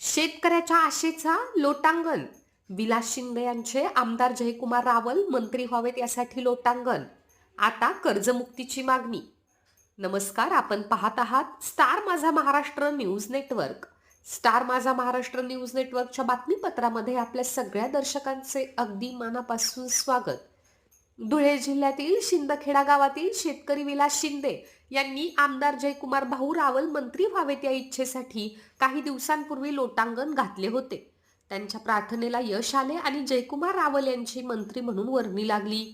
शेतकऱ्याच्या आशेचा लोटांगण. विलास शिंदे यांचे आमदार जयकुमार रावल मंत्री व्हावेत यासाठी लोटांगण. आता कर्जमुक्तीची मागणी. नमस्कार, आपण पाहत आहात स्टार माझा महाराष्ट्र न्यूज नेटवर्क. स्टार माझा महाराष्ट्र न्यूज नेटवर्कच्या बातमीपत्रामध्ये आपल्या सगळ्या दर्शकांचे अगदी मनापासून स्वागत. धुळे जिल्ह्यातील शिंदखेडा गावातील शेतकरी विलास शिंदे यांनी आमदार जयकुमार भाऊ रावल मंत्री व्हावेत या इच्छेसाठी काही दिवसांपूर्वी लोटांगण घातले होते. त्यांच्या प्रार्थनेला यश आले आणि जयकुमार रावल यांची मंत्री म्हणून वर्णी लागली.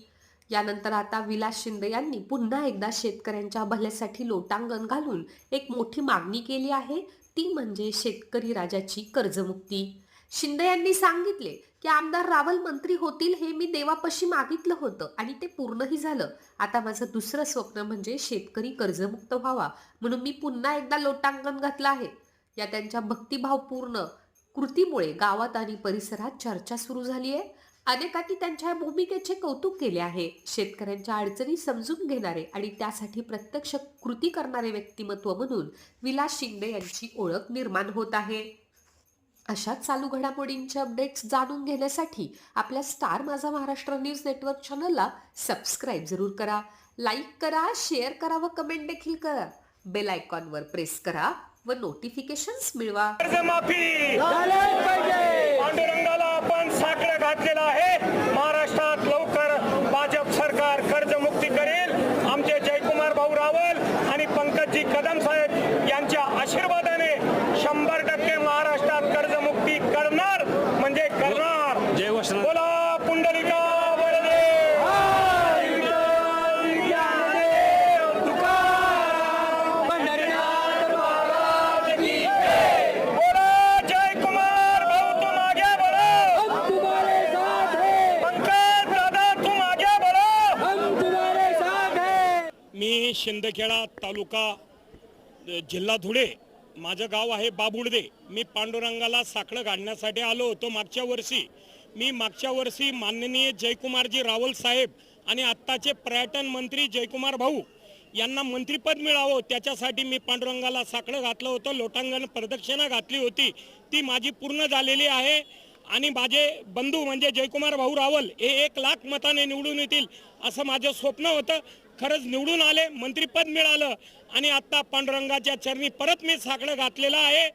यानंतर आता विलास शिंदे यांनी पुन्हा एकदा शेतकऱ्यांच्या भल्यासाठी लोटांगण घालून एक मोठी मागणी केली आहे, ती म्हणजे शेतकरी राजाची कर्जमुक्ती. शिंदे यांनी सांगितले की आमदार रावल मंत्री होतील हे मी देवापाशी मागितलं होतं आणि ते पूर्णही झालं. आता माझं दुसरं स्वप्न म्हणजे शेतकरी कर्जमुक्त व्हावा, म्हणून मी पुन्हा एकदा लोटांगण घातलं आहे. या त्यांच्या भक्तिभावपूर्ण कृतीमुळे गावात आणि परिसरात चर्चा सुरू झाली आहे. अनेकांनी त्यांच्या भूमिकेचे कौतुक केले आहे. शेतकऱ्यांच्या अडचणी समजून घेणारे आणि त्यासाठी प्रत्यक्ष कृती करणारे व्यक्तिमत्व म्हणून विलास शिंदे यांची ओळख निर्माण होत आहे. अशा चालू घडामोडींचे अपडेट्स जाणून घेण्यासाठी आपल्या स्टार माझा महाराष्ट्र न्यूज नेटवर्क चॅनलला सबस्क्राईब जरूर करा, लाईक करा, शेअर करा व कमेंट देखील करा. बेल आयकॉनवर प्रेस करा व नोटिफिकेशन्स मिळवा. कर्जमाफी पांडुरंगाला आपण साकडं घातलेलं आहे. महाराष्ट्रात लवकर भाजप सरकार कर्जमुक्ती करेल. आमचे जयकुमार भाऊ रावल आणि पंकजी कदम साहेब यांच्या आशीर्वादाने 100% महाराष्ट्रात कर्जमुक्ती करणार म्हणजे करणार. जय वसंत. बोला पुंडलिका मी शिंदखेडा तालुका जिल्हा धुळे, माझं गाव आहे बाबुडदे. मी पांडुरंगाला साकडं घालण्यासाठी आलो होतो मागच्या वर्षी माननीय जयकुमारजी रावल साहेब आणि आत्ताचे पर्यटन मंत्री जयकुमार भाऊ यांना मंत्रिपद मिळावं त्याच्यासाठी मी पांडुरंगाला साकडं घातलं होतं. लोटांगण प्रदक्षिणा घातली होती, ती माझी पूर्ण झालेली आहे. आणि माझे बंधू म्हणजे जयकुमार भाऊ रावल हे 1 लाख मताने निवडून येतील असं माझं स्वप्न होतं. खरंच निवडून आले, मंत्रिपद मिळालं आणि आता पांडुरंगाच्या चरणी परत मी साकडं घातलेलं आहे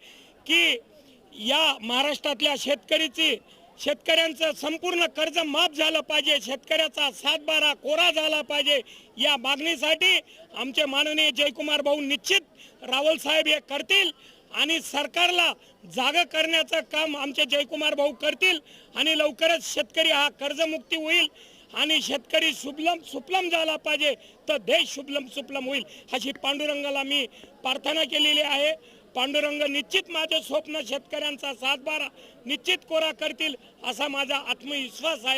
की या महाराष्ट्रातल्या शेतकऱ्यांचं संपूर्ण कर्ज माफ झालं पाहिजे, शेतकऱ्याचा 7/12 कोरा झाला पाहिजे. या मागणीसाठी आमचे माननीय जयकुमार भाऊ निश्चित रावल साहेब हे करतील आणि सरकारला जागा करण्याचं काम आमचे जयकुमार भाऊ करतील आणि लवकरच शेतकरी हा कर्जमुक्ती होईल आणि शेतकरी सुफलम झाला पाहिजे, तर देश सुफलम होईल अशी पांडुरंगाला मी प्रार्थना केलेली आहे. पांडुरंग निश्चित माझं स्वप्न शेतकऱ्यांचा 7/12 निश्चित कोरा करतील असा माझा आत्मविश्वास आहे.